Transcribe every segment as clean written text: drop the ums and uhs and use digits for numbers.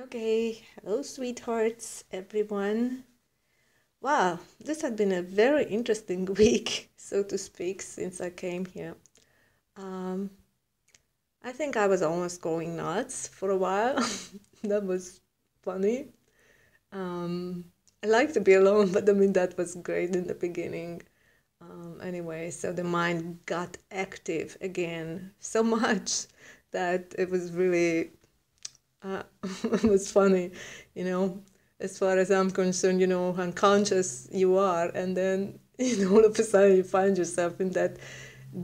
Okay, hello, sweethearts, everyone. Wow, this had been a very interesting week, so to speak, since I came here. Um, I think I was almost going nuts for a while. That was funny. Um, I like to be alone, but I mean, that was great in the beginning. Anyway, so the mind got active again so much that it was really it was funny, you know, as far as I'm concerned, unconscious you are, and then, all of a sudden you find yourself in that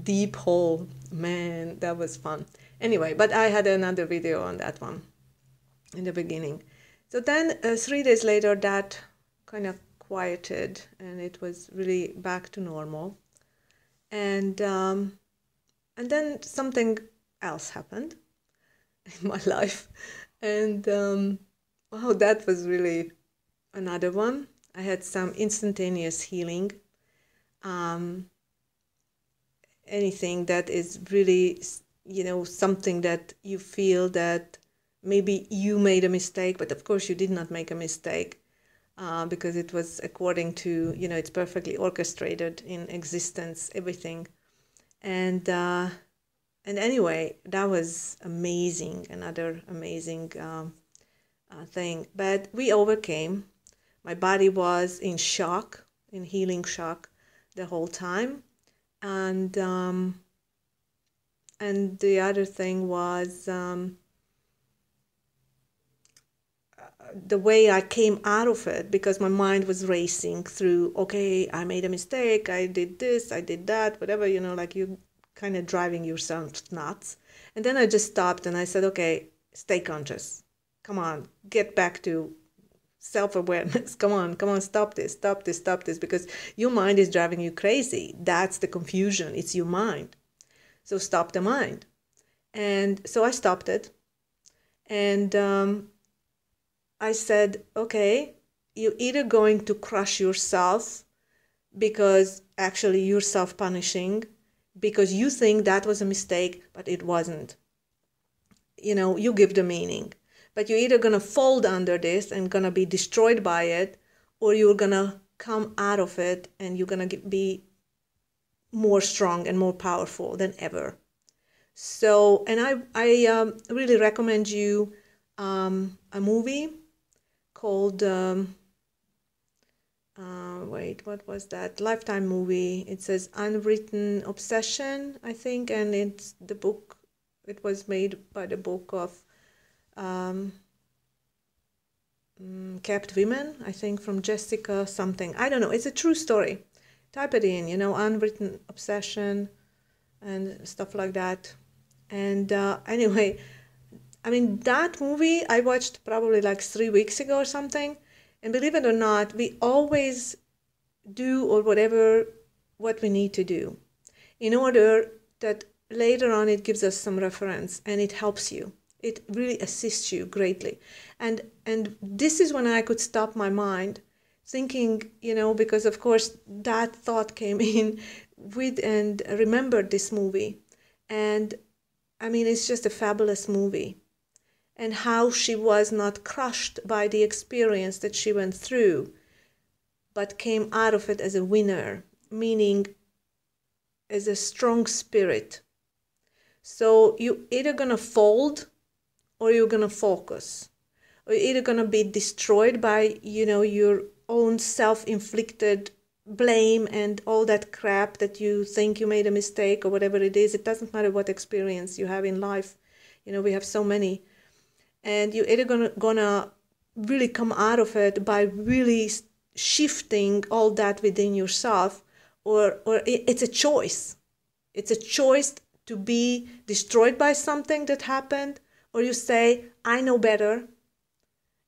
deep hole. Man, that was fun. Anyway, but I had another video on that one in the beginning. So then 3 days later, that kind of quieted and it was really back to normal. And then something else happened in my life. And wow, that was really another one. I had some instantaneous healing. Um, Anything that is really, something that you feel that maybe you made a mistake, but of course you did not make a mistake because it was according to, it's perfectly orchestrated in existence, everything. And anyway, that was amazing, another amazing thing. But we overcame. My body was in shock, in healing shock, the whole time. And the other thing was the way I came out of it, because my mind was racing through, okay, I made a mistake, I did this, I did that, whatever, like you kind of driving yourself nuts. And then I just stopped and I said, okay, stay conscious. Come on, get back to self-awareness. Come on, stop this, because your mind is driving you crazy. That's the confusion. It's your mind. So stop the mind. And so I stopped it. And I said, okay, you're either going to crush yourself because actually you're self-punishing, because you think that was a mistake, but it wasn't. You give the meaning. But you're either going to fold under this and going to be destroyed by it, or you're going to come out of it and you're going to be more strong and more powerful than ever. So, and I really recommend you a movie called, wait, what was that? Lifetime movie. It says Unwritten Obsession, I think, and it's the book. It was made by the book of Kept Women, I think, from Jessica something. I don't know. It's a true story. Type it in, Unwritten Obsession and stuff like that. And anyway, I mean, that movie I watched probably like 3 weeks ago or something. And believe it or not, we always do or whatever what we need to do in order that later on it gives us some reference and it helps you. It really assists you greatly. And this is when I could stop my mind thinking, because of course that thought came in with and remembered this movie. And I mean, it's just a fabulous movie. And how she was not crushed by the experience that she went through, but came out of it as a winner, meaning as a strong spirit. So you're either going to fold or you're going to focus. Or you're either going to be destroyed by, your own self-inflicted blame and all that crap that you think you made a mistake or whatever it is. It doesn't matter what experience you have in life. We have so many. And you're either gonna really come out of it by really shifting all that within yourself, or it's a choice. It's a choice to be destroyed by something that happened, or you say, I know better,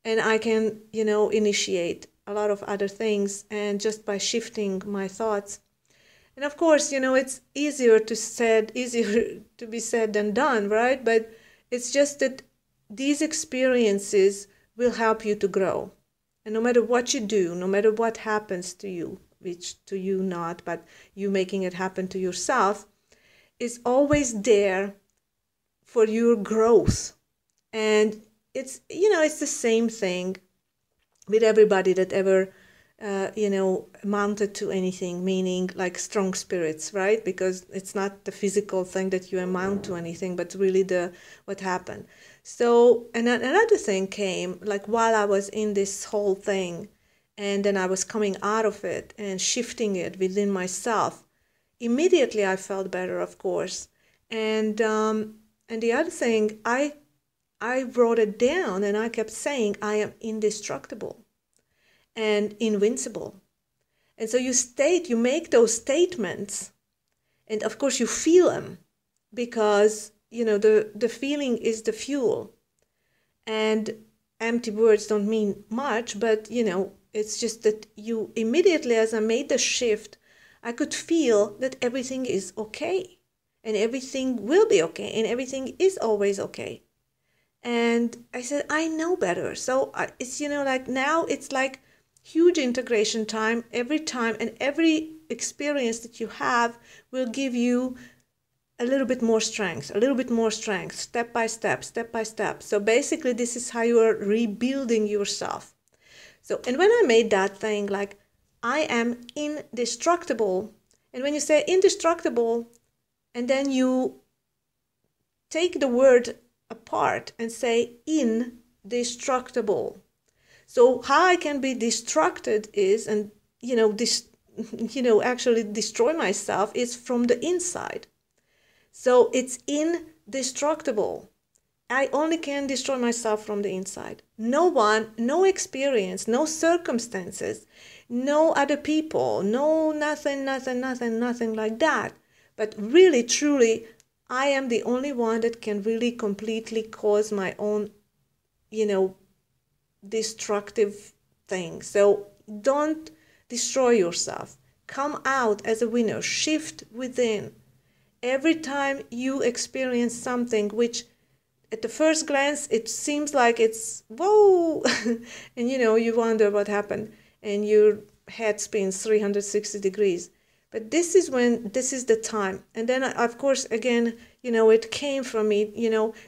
and I can, initiate a lot of other things, and just by shifting my thoughts. And of course, it's easier to be said than done, right? But it's just that these experiences will help you to grow. And no matter what you do, no matter what happens to you, which to you not, but you making it happen to yourself, is always there for your growth. And it's, it's the same thing with everybody that ever, amounted to anything, meaning like strong spirits, right? Because it's not the physical thing that you amount to anything, but really what happened. So, and another thing came, like while I was in this whole thing, and then I was coming out of it and shifting it within myself. Immediately I felt better, of course. And the other thing, I wrote it down and I kept saying, I am indestructible and invincible. And so you make those statements, and of course you feel them, because, the feeling is the fuel. And empty words don't mean much, but, it's just that you immediately, as I made the shift, I could feel that everything is okay, and everything will be okay, and everything is always okay. And I said, I know better. So it's, like now it's like huge integration time every time, and every experience that you have will give you a little bit more strength, step by step, step by step. So basically this is how you are rebuilding yourself. So, and when I made that thing, like, I am indestructible, and when you say indestructible, and then you take the word apart and say indestructible. So how I can be destructed is, and, actually destroy myself, is from the inside. So it's indestructible. I only can destroy myself from the inside. No one, no experience, no circumstances, no other people, no nothing like that. But really, truly, I am the only one that can really completely cause my own, destructive thing. So don't destroy yourself. Come out as a winner. Shift within. Every time you experience something which at the first glance, it seems like it's, whoa, and you wonder what happened, and your head spins 360 degrees. But this is the time. And then, of course, again, it came from me,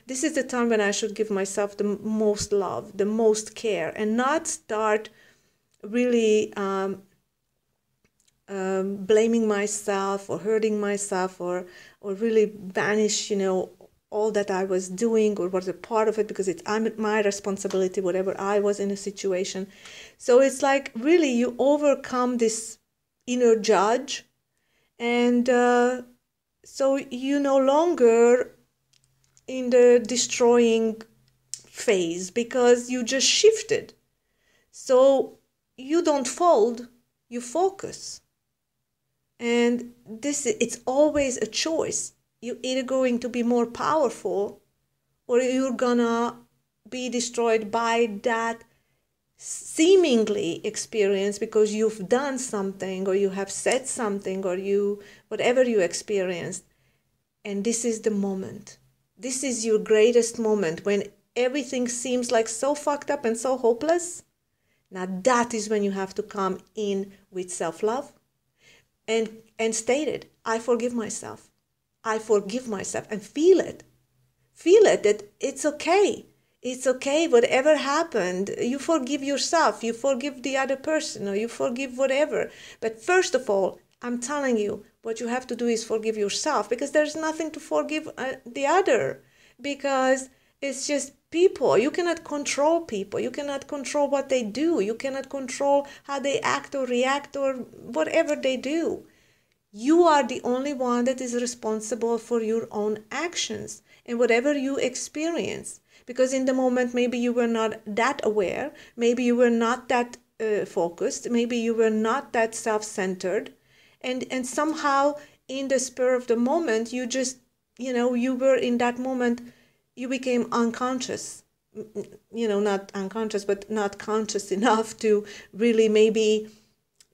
this is the time when I should give myself the most love, the most care, and not start really blaming myself or hurting myself, or really banish, all that I was doing or was a part of it, because it's my responsibility, whatever I was in a situation. So it's like really you overcome this inner judge, and so you no longer in the destroying phase, because you just shifted. So you don't fold, you focus. And it's always a choice. You're either going to be more powerful, or you're gonna be destroyed by that seemingly experience, because you've done something, or you have said something, or whatever you experienced. And this is the moment. This is your greatest moment, when everything seems like so fucked up and so hopeless. Now that is when you have to come in with self-love and state it. I forgive myself. I forgive myself, and feel it. Feel it, that it's okay. It's okay, whatever happened. You forgive yourself, you forgive the other person, or you forgive whatever. But first of all, I'm telling you, what you have to do is forgive yourself, because there's nothing to forgive the other, because it's just people. You cannot control people. You cannot control what they do. You cannot control how they act or react or whatever they do. You are the only one that is responsible for your own actions and whatever you experience. Because in the moment, maybe you were not that aware, maybe you were not that focused, maybe you were not that self-centered, and somehow in the spur of the moment, you just, you were in that moment, you became unconscious. Not unconscious, but not conscious enough to really maybe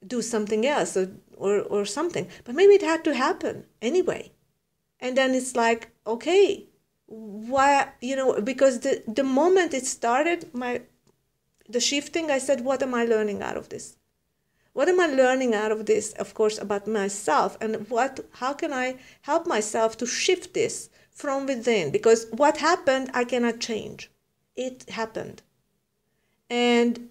do something else, or something. But maybe it had to happen anyway. And then it's like, okay, why, because the moment it started, the shifting, I said, what am I learning out of this? What am I learning out of this, of course, about myself? And how can I help myself to shift this from within? Because what happened, I cannot change. it happened. And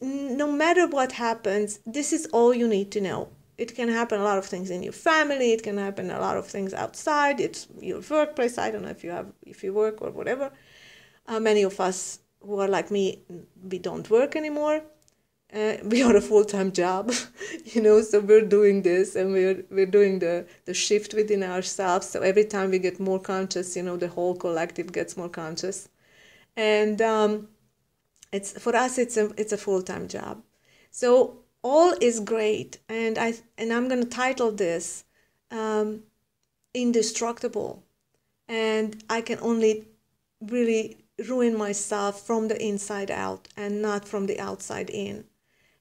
no matter what happens, this is all you need to know. It can happen a lot of things in your family. It can happen a lot of things outside. It's your workplace. I don't know if you work or whatever. Many of us who are like me, we don't work anymore. We are a full-time job, so we're doing this, and we're doing the shift within ourselves. So every time we get more conscious, the whole collective gets more conscious. And it's for us, it's a full-time job. So all is great, and I'm going to title this Indestructible. And I can only really ruin myself from the inside out and not from the outside in.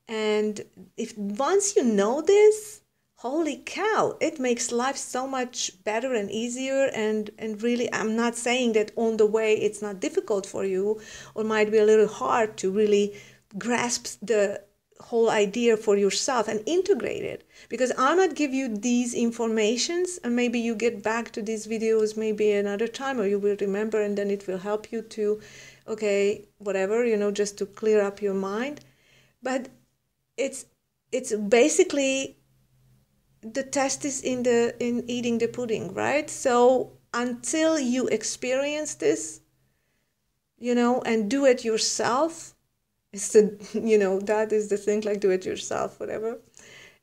And if once you know this, holy cow, it makes life so much better and easier. And really, I'm not saying that on the way it's not difficult for you, or might be a little hard to really grasp the whole idea for yourself and integrate it, because I'll not give you these informations, and maybe you get back to these videos maybe another time, or you will remember, and then it will help you to, okay, whatever, just to clear up your mind. But it's basically, the test is in eating the pudding, right? So until you experience this, and do it yourself, it's that is the thing, like do it yourself, whatever.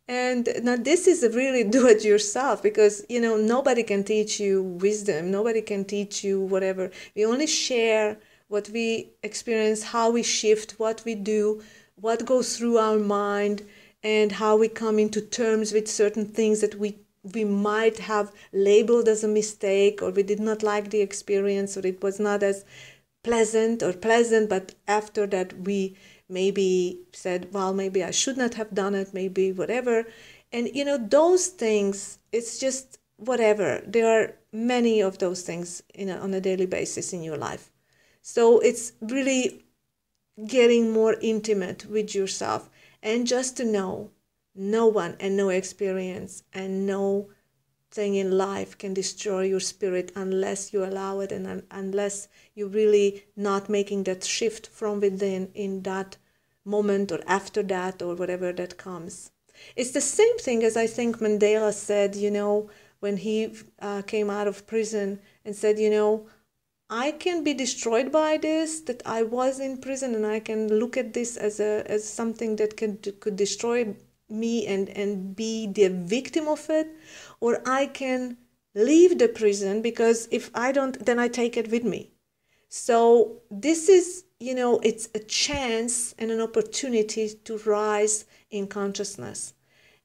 And now this is a really do it yourself, because nobody can teach you wisdom, nobody can teach you whatever. We only share what we experience, how we shift, what we do, what goes through our mind, and how we come into terms with certain things that we might have labeled as a mistake, or we did not like the experience, or it was not as pleasant, but after that we maybe said, well, maybe I should not have done it, maybe whatever. And those things, it's just whatever. There are many of those things on a daily basis in your life. So it's really getting more intimate with yourself, and just to know, no one and no experience and no thing in life can destroy your spirit unless you allow it, and unless you're really not making that shift from within in that moment, or after that, or whatever that comes. It's the same thing as I think Mandela said, when he came out of prison and said, I can be destroyed by this, that I was in prison, and I can look at this as something that could destroy me and be the victim of it, or I can leave the prison, because if I don't, then I take it with me. So this is, it's a chance and an opportunity to rise in consciousness.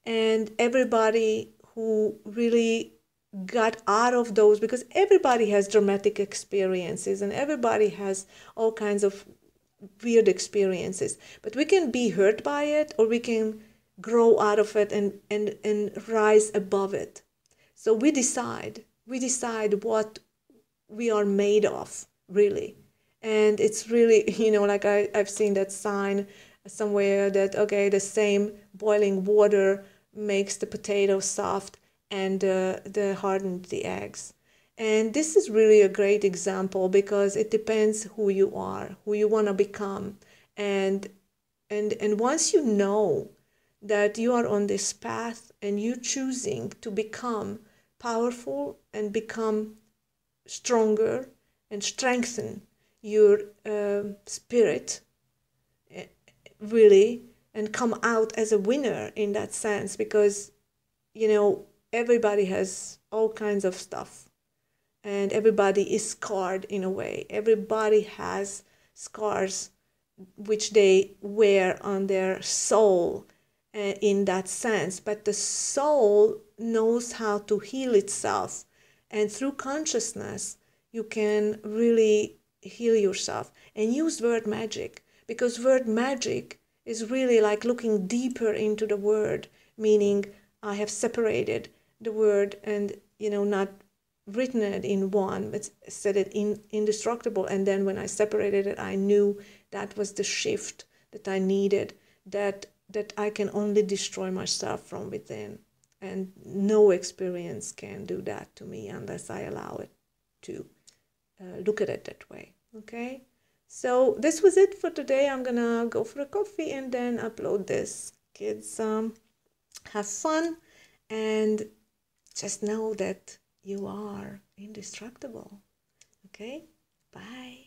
And everybody who really got out of those, because everybody has dramatic experiences and everybody has all kinds of weird experiences, but we can be hurt by it, or we can grow out of it and rise above it. So we decide what we are made of, really. And it's really, like I've seen that sign somewhere that, okay, the same boiling water makes the potato soft, and hardened the eggs. And this is really a great example, because it depends who you are, who you want to become. And once you know that you are on this path, and you choosing to become powerful and become stronger and strengthen your spirit, really, and come out as a winner in that sense, because everybody has all kinds of stuff, and everybody is scarred in a way. Everybody has scars which they wear on their soul, in that sense. But the soul knows how to heal itself, and through consciousness you can really heal yourself. And use word magic, because word magic is really like looking deeper into the word, meaning I have separated the word and not written it in one, but said it in indestructible. And then when I separated it, I knew that was the shift that I needed, that I can only destroy myself from within, and no experience can do that to me unless I allow it to look at it that way. Okay, So this was it for today. I'm gonna go for a coffee and then upload this. Kids, have fun and just know that you are indestructible. Okay? Bye.